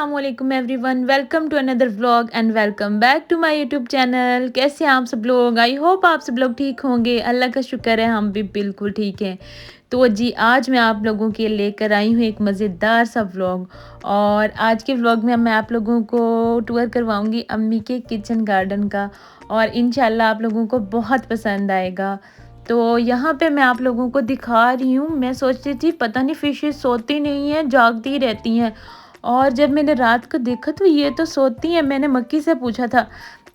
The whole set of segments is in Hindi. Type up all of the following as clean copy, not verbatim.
अस्सलामुअलैकुम everyone, welcome to another vlog and welcome back to my YouTube channel. कैसे हैं आप सब लोग? आई होप आप सब लोग ठीक होंगे। अल्लाह का शुक्र है, हम भी बिल्कुल ठीक हैं। तो जी आज मैं आप लोगों के लेकर आई हूँ एक मज़ेदार सा व्लॉग। और आज के व्लॉग में मैं आप लोगों को टूर करवाऊँगी अम्मी के किचन गार्डन का, और इंशाल्लाह आप लोगों को बहुत पसंद आएगा। तो यहाँ पे मैं आप लोगों को दिखा रही हूँ। मैं सोचती थी पता नहीं फिशेस सोती नहीं हैं, जागती ही रहती हैं। और जब मैंने रात को देखा तो ये तो सोती हैं। मैंने मक्की से पूछा था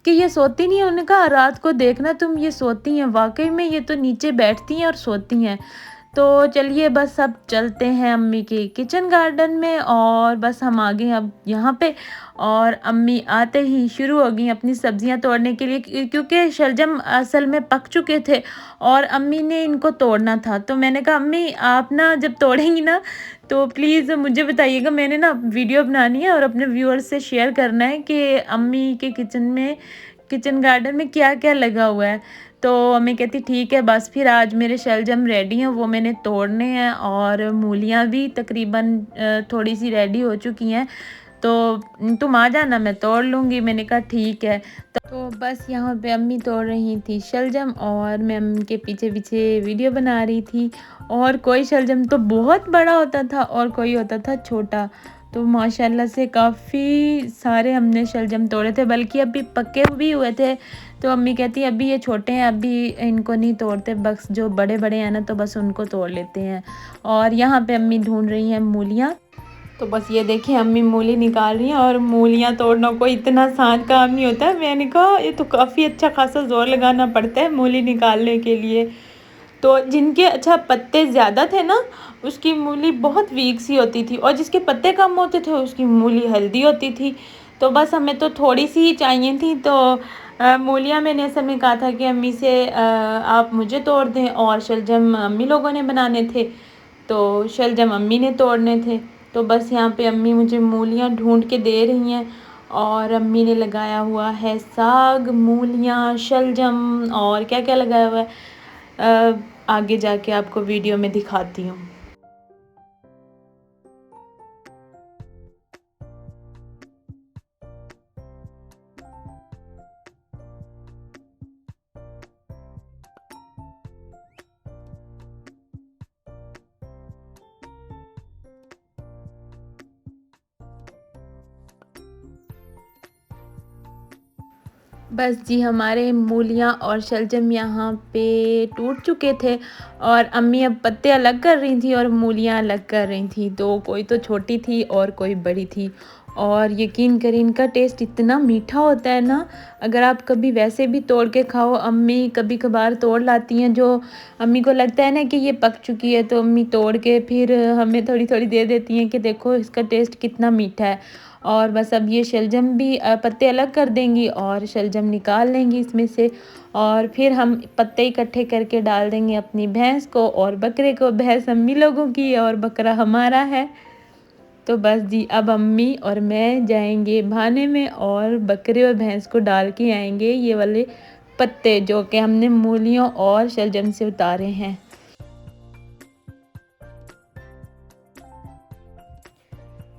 कि ये सोती नहीं है, उन्होंने कहा रात को देखना तुम, ये सोती हैं। वाकई में ये तो नीचे बैठती हैं और सोती हैं। तो चलिए बस अब चलते हैं अम्मी के किचन गार्डन में, और बस हम आ गए अब यहाँ पे। और अम्मी आते ही शुरू हो गई अपनी सब्जियां तोड़ने के लिए, क्योंकि शलजम असल में पक चुके थे और अम्मी ने इनको तोड़ना था। तो मैंने कहा अम्मी आप ना जब तोड़ेंगी ना तो प्लीज़ मुझे बताइएगा, मैंने ना वीडियो बनानी है और अपने व्यूअर्स से शेयर करना है कि अम्मी के किचन गार्डन में क्या क्या लगा हुआ है। तो अम्मी कहती ठीक है। बस फिर आज मेरे शलजम रेडी हैं, वो मैंने तोड़ने हैं, और मूलियाँ भी तकरीबन थोड़ी सी रेडी हो चुकी हैं। तो तुम आ जाना, मैं तोड़ लूँगी। मैंने कहा ठीक है। तो बस यहाँ पे अम्मी तोड़ रही थी शलजम और मैं अम्मी के पीछे पीछे वीडियो बना रही थी। और कोई शलजम तो बहुत बड़ा होता था और कोई होता था छोटा। तो माशाल्लाह से काफ़ी सारे हमने शलजम तोड़े थे, बल्कि अभी पके भी हुए थे। तो अम्मी कहती है अभी ये छोटे हैं, अभी इनको नहीं तोड़ते, बस जो बड़े बड़े हैं ना तो बस उनको तोड़ लेते हैं। और यहाँ पे अम्मी ढूंढ रही हैं मूलियाँ। तो बस ये देखिए अम्मी मूली निकाल रही हैं, और मूलियाँ तोड़ना कोई इतना आसान काम नहीं होता है। मैंने कहा ये तो काफ़ी अच्छा खासा ज़ोर लगाना पड़ता है मूली निकालने के लिए। तो जिनके अच्छा पत्ते ज़्यादा थे ना उसकी मूली बहुत वीक सी होती थी, और जिसके पत्ते कम होते थे उसकी मूली हेल्दी होती थी। तो बस हमें तो थोड़ी सी ही चाहिए थी। तो मूलियाँ मैंने असल में कहा था कि अम्मी से आप मुझे तोड़ दें, और शलजम अम्मी लोगों ने बनाने थे, तो शलजम अम्मी ने तोड़ने थे। तो बस यहाँ पे अम्मी मुझे मूलियाँ ढूंढ के दे रही हैं, और अम्मी ने लगाया हुआ है साग, मूलियाँ, शलजम और क्या क्या लगाया हुआ है आगे जाके आपको वीडियो में दिखाती हूँ। बस जी हमारे मूलियाँ और शलजम यहाँ पे टूट चुके थे, और अम्मी अब पत्ते अलग कर रही थी और मूलियाँ अलग कर रही थी। तो कोई तो छोटी थी और कोई बड़ी थी। और यकीन करें इनका टेस्ट इतना मीठा होता है ना, अगर आप कभी वैसे भी तोड़ के खाओ। अम्मी कभी कभार तोड़ लाती हैं, जो अम्मी को लगता है ना कि ये पक चुकी है, तो अम्मी तोड़ के फिर हमें थोड़ी थोड़ी दे देती हैं कि देखो इसका टेस्ट कितना मीठा है। और बस अब ये शलजम भी पत्ते अलग कर देंगी और शलजम निकाल लेंगी इसमें से, और फिर हम पत्ते इकट्ठे करके डाल देंगे अपनी भैंस को और बकरे को। भैंस अम्मी लोगों की है और बकरा हमारा है। तो बस जी अब अम्मी और मैं जाएंगे भाने में और बकरे और भैंस को डाल के आएंगे ये वाले पत्ते जो कि हमने मूलियों और शलजम से उतारे हैं।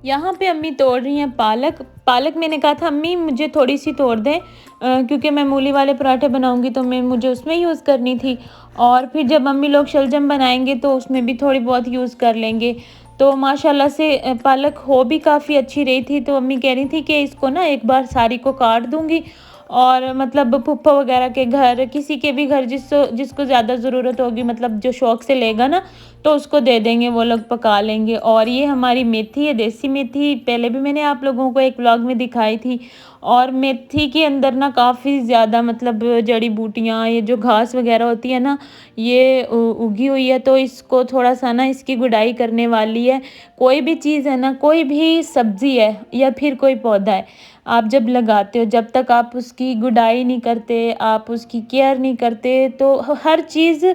यहाँ पे अम्मी तोड़ रही हैं पालक। पालक मैंने कहा था अम्मी मुझे थोड़ी सी तोड़ दें, क्योंकि मैं मूली वाले पराठे बनाऊंगी तो मैं मुझे उसमें यूज़ करनी थी। और फिर जब अम्मी लोग शलजम बनाएंगे तो उसमें भी थोड़ी बहुत यूज़ कर लेंगे। तो माशाल्लाह से पालक हो भी काफ़ी अच्छी रही थी। तो अम्मी कह रही थी कि इसको ना एक बार सारी को काट दूंगी, और मतलब फूफा वगैरह के घर, किसी के भी घर जिसको ज़्यादा ज़रूरत होगी, मतलब जो शौक़ से लेगा ना तो उसको दे देंगे, वो लोग पका लेंगे। और ये हमारी मेथी है, देसी मेथी, पहले भी मैंने आप लोगों को एक व्लॉग में दिखाई थी। और मेथी के अंदर ना काफ़ी ज़्यादा मतलब जड़ी बूटियाँ, ये जो घास वगैरह होती है ना, ये उगी हुई है। तो इसको थोड़ा सा ना इसकी गुड़ाई करने वाली है। कोई भी चीज़ है ना, कोई भी सब्ज़ी है या फिर कोई पौधा है, आप जब लगाते हो, जब तक आप उसकी गुड़ाई नहीं करते, आप उसकी केयर नहीं करते, तो हर चीज़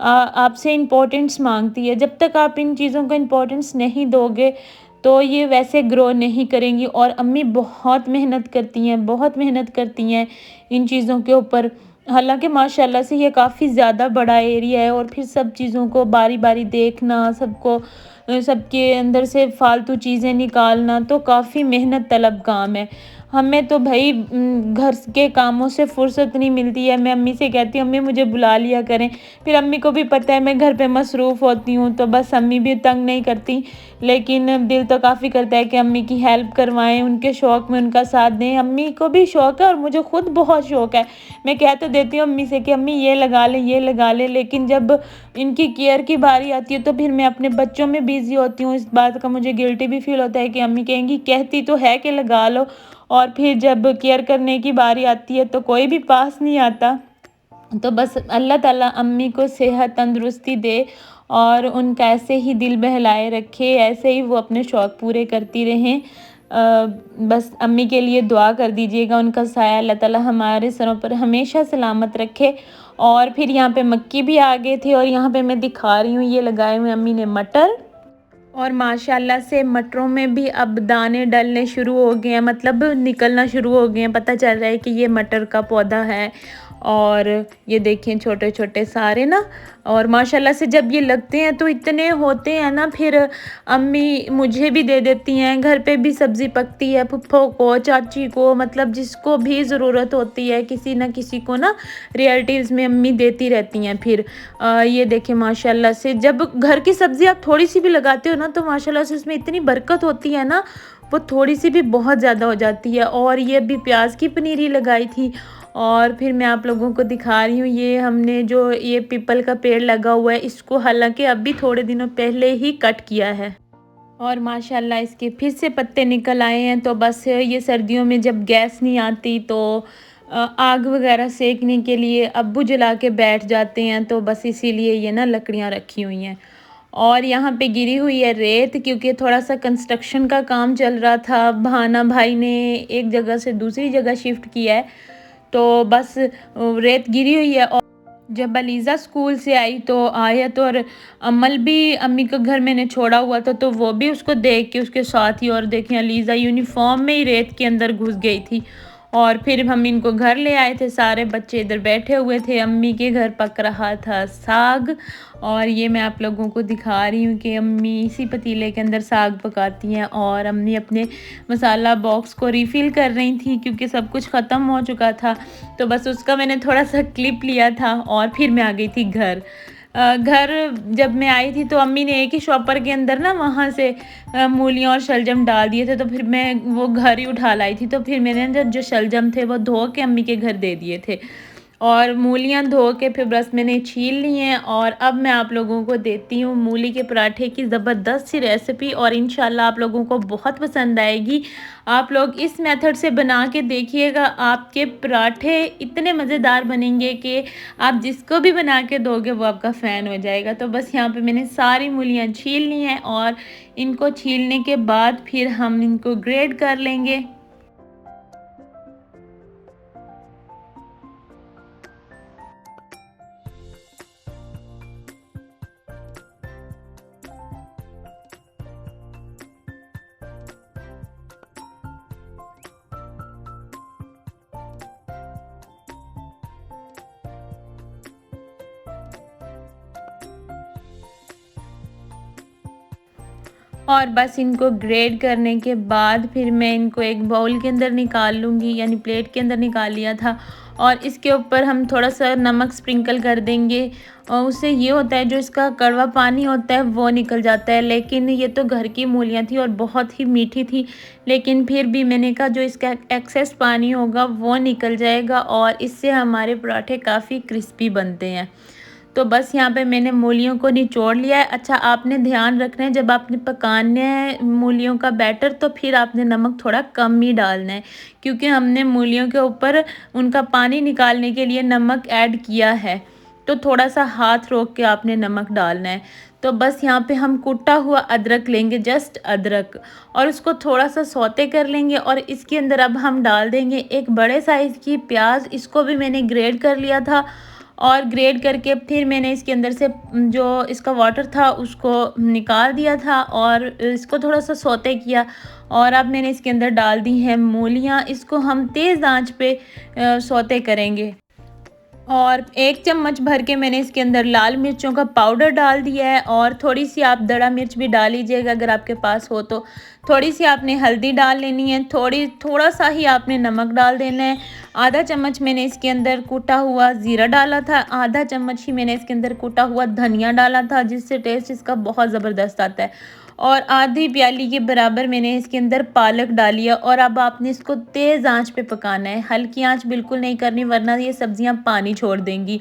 आपसे इम्पोर्टेंस मांगती है। जब तक आप इन चीज़ों को इम्पोर्टेंस नहीं दोगे तो ये वैसे ग्रो नहीं करेंगी। और अम्मी बहुत मेहनत करती हैं, बहुत मेहनत करती हैं इन चीज़ों के ऊपर। हालाँकि माशाल्लाह से ये काफ़ी ज़्यादा बड़ा एरिया है और फिर सब चीज़ों को बारी-बारी देखना, सबके अंदर से फ़ालतू चीज़ें निकालना तो काफ़ी मेहनत तलब काम है। हमें तो भई घर के कामों से फ़ुर्सत नहीं मिलती है। मैं अम्मी से कहती हूँ, "अम्मी मुझे बुला लिया करें।" फिर अम्मी को भी पता है मैं घर पे मसरूफ़ होती हूँ, तो बस अम्मी भी तंग नहीं करती। लेकिन दिल तो काफ़ी करता है कि अम्मी की हेल्प करवाएँ, उनके शौक में उनका साथ दें। अम्मी को भी शौक है और मुझे खुद बहुत शौक है। मैं कह तो देती हूँ अम्मी से कि अम्मी ये लगा लें, ये लगा लें, लेकिन जब इनकी केयर की बारी आती है तो फिर मैं अपने बच्चों में बिज़ी होती हूँ। इस बात का मुझे गिल्टी भी फ़ील होता है कि अम्मी कहेंगी कहती तो है कि लगा लो, और फिर जब केयर करने की बारी आती है तो कोई भी पास नहीं आता। तो बस अल्लाह ताला अम्मी को सेहत तंदुरुस्ती दे और उनका ऐसे ही दिल बहलाए रखे, ऐसे ही वो अपने शौक़ पूरे करती रहें। बस अम्मी के लिए दुआ कर दीजिएगा, उनका साया अल्लाह ताला हमारे सरों पर हमेशा सलामत रखे। और फिर यहाँ पे मक्की भी आ गए थे और यहाँ पे मैं दिखा रही हूँ, ये लगाए हुए अम्मी ने मटर, और माशाल्लाह से मटरों में भी अब दाने डलने शुरू हो गए हैं, मतलब निकलना शुरू हो गए हैं। पता चल रहा है कि ये मटर का पौधा है। और ये देखें छोटे-छोटे सारे ना, और माशाल्लाह से जब ये लगते हैं तो इतने होते हैं ना, फिर अम्मी मुझे भी दे देती हैं। घर पे भी सब्ज़ी पकती है, फूफो को, चाची को, मतलब जिसको भी ज़रूरत होती है किसी न किसी को ना, रिलेटिव्स में अम्मी देती रहती हैं। फिर ये देखें माशाल्लाह से जब घर की सब्ज़ी आप थोड़ी-सी भी लगाते हो ना, तो माशाल्लाह से उसमें इतनी बरकत होती है ना, वो थोड़ी-सी भी बहुत ज़्यादा हो जाती है। और ये भी प्याज की पनीरी लगाई थी। और फिर मैं आप लोगों को दिखा रही हूँ, ये हमने जो ये पीपल का पेड़ लगा हुआ है, इसको हालाँकि अभी थोड़े दिनों पहले ही कट किया है। और माशाल्लाह इसके फिर से पत्ते निकल आए हैं। तो बस ये सर्दियों में जब गैस नहीं आती तो आग वगैरह सेकने के लिए अब्बू जला के बैठ जाते हैं, तो बस इसीलिए ये ना लकड़ियाँ रखी हुई हैं। और यहाँ पे गिरी हुई है रेत, क्योंकि थोड़ा सा कंस्ट्रक्शन का काम चल रहा था। भाना भाई ने एक जगह से दूसरी जगह शिफ्ट किया है, तो बस रेत गिरी हुई है। और जब अलीज़ा स्कूल से आई तो आयत और अमल भी अम्मी के घर मैंने छोड़ा हुआ था, तो वो भी उसको देख के उसके साथ ही, और देखें अलीज़ा यूनिफ़ॉर्म में ही रेत के अंदर घुस गई थी। और फिर हम इनको घर ले आए थे, सारे बच्चे इधर बैठे हुए थे। अम्मी के घर पक रहा था साग, और ये मैं आप लोगों को दिखा रही हूँ कि अम्मी इसी पतीले के अंदर साग पकाती हैं। और अम्मी अपने मसाला बॉक्स को रिफ़िल कर रही थी क्योंकि सब कुछ ख़त्म हो चुका था, तो बस उसका मैंने थोड़ा सा क्लिप लिया था। और फिर मैं आ गई थी घर। घर जब मैं आई थी तो अम्मी ने एक ही शॉपर के अंदर ना वहाँ से मूलियाँ और शलजम डाल दिए थे, तो फिर मैं वो घर ही उठा लाई थी। तो फिर मैंने जो शलजम थे वो धो के अम्मी के घर दे दिए थे, और मूलियाँ धो के फिर बस मैंने छील ली हैं। और अब मैं आप लोगों को देती हूँ मूली के पराठे की ज़बरदस्त सी रेसिपी, और इंशाल्लाह आप लोगों को बहुत पसंद आएगी। आप लोग इस मेथड से बना के देखिएगा, आपके पराठे इतने मज़ेदार बनेंगे कि आप जिसको भी बना के दोगे वो आपका फ़ैन हो जाएगा। तो बस यहाँ पे मैंने सारी मूलियाँ छील ली हैं, और इनको छीलने के बाद फिर हम इनको ग्रेट कर लेंगे। और बस इनको ग्रेट करने के बाद फिर मैं इनको एक बाउल के अंदर निकाल लूँगी, यानी प्लेट के अंदर निकाल लिया था। और इसके ऊपर हम थोड़ा सा नमक स्प्रिंकल कर देंगे, और उससे ये होता है जो इसका कड़वा पानी होता है वो निकल जाता है। लेकिन ये तो घर की मूलियाँ थी और बहुत ही मीठी थी, लेकिन फिर भी मैंने कहा जो इसका एक्सेस पानी होगा वो निकल जाएगा, और इससे हमारे पराठे काफ़ी क्रिस्पी बनते हैं। तो बस यहाँ पे मैंने मूलियों को निचोड़ लिया है। अच्छा, आपने ध्यान रखना है जब आपने पकाने हैं मूलियों का बैटर, तो फिर आपने नमक थोड़ा कम ही डालना है, क्योंकि हमने मूलियों के ऊपर उनका पानी निकालने के लिए नमक ऐड किया है। तो थोड़ा सा हाथ रोक के आपने नमक डालना है। तो बस यहाँ पे हम कुटा हुआ अदरक लेंगे, जस्ट अदरक, और उसको थोड़ा सा सौते कर लेंगे। और इसके अंदर अब हम डाल देंगे एक बड़े साइज़ की प्याज, इसको भी मैंने ग्रेट कर लिया था। और ग्रेट करके फिर मैंने इसके अंदर से जो इसका वाटर था उसको निकाल दिया था, और इसको थोड़ा सा सौते किया। और अब मैंने इसके अंदर डाल दी हैं मूलियाँ, इसको हम तेज़ आंच पे सौते करेंगे। और 1 चम्मच भर के मैंने इसके अंदर लाल मिर्चों का पाउडर डाल दिया है और थोड़ी सी आप दड़ा मिर्च भी डाल लीजिएगा अगर आपके पास हो तो। थोड़ी सी आपने हल्दी डाल लेनी है, थोड़ा सा ही आपने नमक डाल देना है। आधा चम्मच मैंने इसके अंदर कूटा हुआ ज़ीरा डाला था, आधा चम्मच ही मैंने इसके अंदर कूटा हुआ धनिया डाला था, जिससे टेस्ट इसका बहुत ज़बरदस्त आता है। और आधी प्याली के बराबर मैंने इसके अंदर पालक डाली है और अब आपने इसको तेज़ आंच पे पकाना है, हल्की आंच बिल्कुल नहीं करनी वरना ये सब्जियां पानी छोड़ देंगी।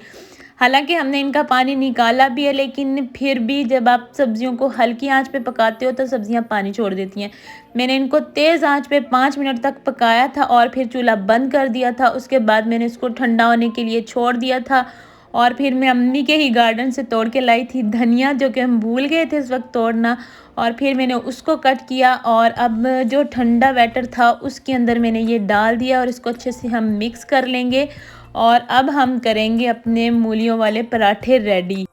हालांकि हमने इनका पानी निकाला भी है, लेकिन फिर भी जब आप सब्जियों को हल्की आंच पे पकाते हो तो सब्जियां पानी छोड़ देती हैं। मैंने इनको तेज़ आंच पे 5 मिनट तक पकाया था और फिर चूल्हा बंद कर दिया था। उसके बाद मैंने इसको ठंडा होने के लिए छोड़ दिया था और फिर मैं अम्मी के ही गार्डन से तोड़ के लाई थी धनिया, जो कि हम भूल गए थे इस वक्त तोड़ना, और फिर मैंने उसको कट किया और अब जो ठंडा बैटर था उसके अंदर मैंने ये डाल दिया और इसको अच्छे से हम मिक्स कर लेंगे। और अब हम करेंगे अपने मूलियों वाले पराठे रेडी।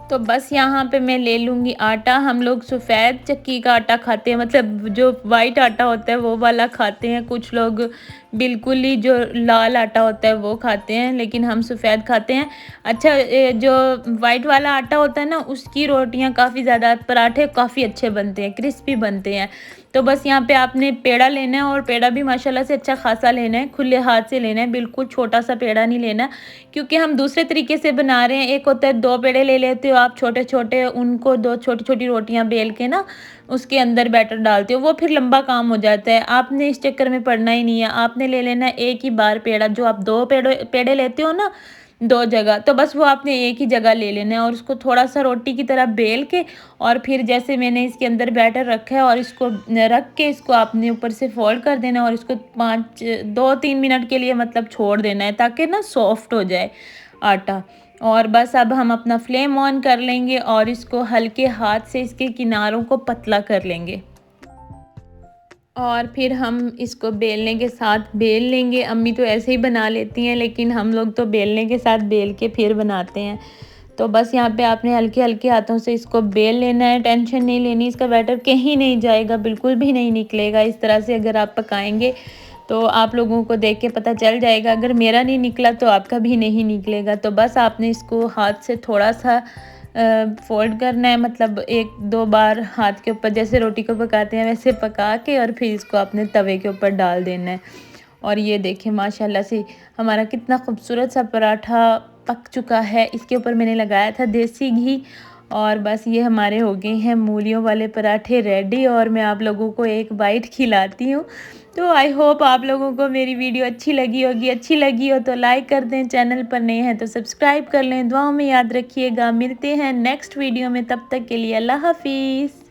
तो बस यहाँ पे मैं ले लूँगी आटा। हम लोग सफ़ेद चक्की का आटा खाते हैं, मतलब जो वाइट आटा होता है वो वाला खाते हैं। कुछ लोग बिल्कुल ही जो लाल आटा होता है वो खाते हैं, लेकिन हम सफ़ेद खाते हैं। अच्छा, जो वाइट वाला आटा होता है ना, उसकी रोटियाँ काफ़ी ज़्यादा, पराठे काफ़ी अच्छे बनते हैं, क्रिस्पी बनते हैं। तो बस यहाँ पे आपने पेड़ा लेना है और पेड़ा भी माशाल्लाह से अच्छा खासा लेना है, खुले हाथ से लेना है, बिल्कुल छोटा सा पेड़ा नहीं लेना, क्योंकि हम दूसरे तरीके से बना रहे हैं। एक होता है 2 पेड़े ले लेते हो आप छोटे छोटे, उनको 2 छोटी छोटी रोटियां बेल के ना उसके अंदर बैटर डालते हो, वो फिर लंबा काम हो जाता है। आपने इस चक्कर में पड़ना ही नहीं है, आपने ले लेना है एक ही बार पेड़ा। जो आप 2 पेड़े पेड़े लेते हो ना 2 जगह, तो बस वो आपने एक ही जगह ले लेना है और उसको थोड़ा सा रोटी की तरह बेल के, और फिर जैसे मैंने इसके अंदर बैटर रखा है और इसको रख के इसको आपने ऊपर से फोल्ड कर देना है और इसको 2-3 मिनट के लिए मतलब छोड़ देना है, ताकि ना सॉफ्ट हो जाए आटा। और बस अब हम अपना फ्लेम ऑन कर लेंगे और इसको हल्के हाथ से इसके किनारों को पतला कर लेंगे और फिर हम इसको बेलने के साथ बेल लेंगे। अम्मी तो ऐसे ही बना लेती हैं, लेकिन हम लोग तो बेलने के साथ बेल के फिर बनाते हैं। तो बस यहाँ पे आपने हल्के हल्के हाथों से इसको बेल लेना है, टेंशन नहीं लेनी, इसका बैटर कहीं नहीं जाएगा, बिल्कुल भी नहीं निकलेगा। इस तरह से अगर आप पकाएंगे तो आप लोगों को देख के पता चल जाएगा, अगर मेरा नहीं निकला तो आपका भी नहीं निकलेगा। तो बस आपने इसको हाथ से थोड़ा सा फोल्ड करना है, मतलब 1-2 बार हाथ के ऊपर, जैसे रोटी को पकाते हैं वैसे पका के, और फिर इसको अपने तवे के ऊपर डाल देना है। और ये देखें माशाल्लाह से हमारा कितना खूबसूरत सा पराठा पक चुका है। इसके ऊपर मैंने लगाया था देसी घी और बस ये हमारे हो गए हैं मूलियों वाले पराठे रेडी, और मैं आप लोगों को एक बाइट खिलाती हूँ। तो आई होप आप लोगों को मेरी वीडियो अच्छी लगी होगी। अच्छी लगी हो तो लाइक कर दें, चैनल पर नए हैं तो सब्सक्राइब कर लें। दुआओं में याद रखिएगा। मिलते हैं नेक्स्ट वीडियो में, तब तक के लिए अल्लाह हाफिज़।